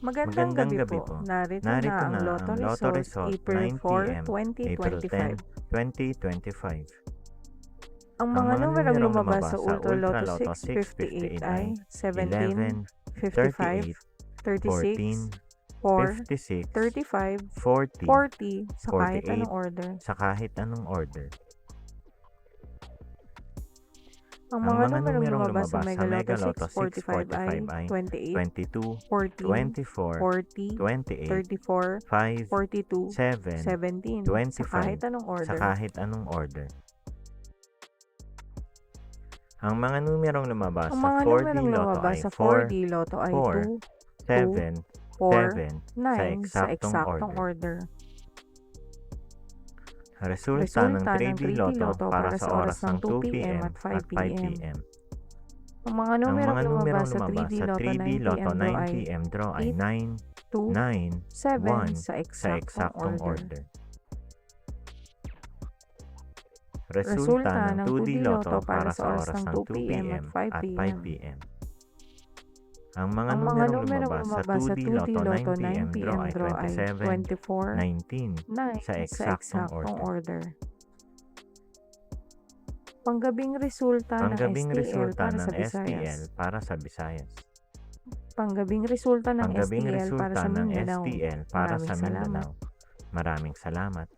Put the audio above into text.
Magandang Magandang gabi gabi po. po. Narito na Narito ang na Lotto ang Lotto Results Result April 4, 9 p.m. April 10, 2025. Ang Ang mga mga numerong numerong lumabas lumabas sa sa Ultra Ultra Lotto Lotto 658 658 ay ay 17, 11, 55, 38, 36, 4, 56, 35, 40, 40 sa kahit 48, anong order. sa kahit anong order. Ang Ang mga mga numerong numerong lumabas sa lumabas sa Mega Mega Lotto Lotto 645 ay 645 ay 28, 22, 14, 24, 40, 28, 34, 5, 42, 7, 17 sa kahit 25, anong sa order. kahit anong order. Ang mga numerong lumabas Ang sa mga 4D numerong Lotto lumabas ay sa 4, 4D Lotto ay 4, 2, 7, 4, 7 9 sa sa eksaktong eksaktong order. order. Resulta ng Resulta ng 3D 3D Lotto Lotto para sa oras ng 2 p.m. p.m. at 5 at 5 p.m. p.m. Ang mga Ang numerong mga numerong lumabas sa lumabas 3D sa Lotto 3D 9 Lotto p.m. draw 9 ay p.m. draw ay 8, 9, 2, 9, 7 1 sa sa eksaktong order. order. Resulta ng 2D Lotto para sa oras ng 2 p.m. at 5 p.m. Ang mga numerong lumabas sa 2D Lotto 9 p.m. draw ay 27, 19 9 sa eksaktong order. order. Panggabing resulta ng Panggabing STL resulta para ng sa STL Visayas. para sa Visayas. Panggabing resulta ng Panggabing STL para resulta sa ng Mindanao. STL para Maraming sa salamat. Mindanao. Maraming salamat.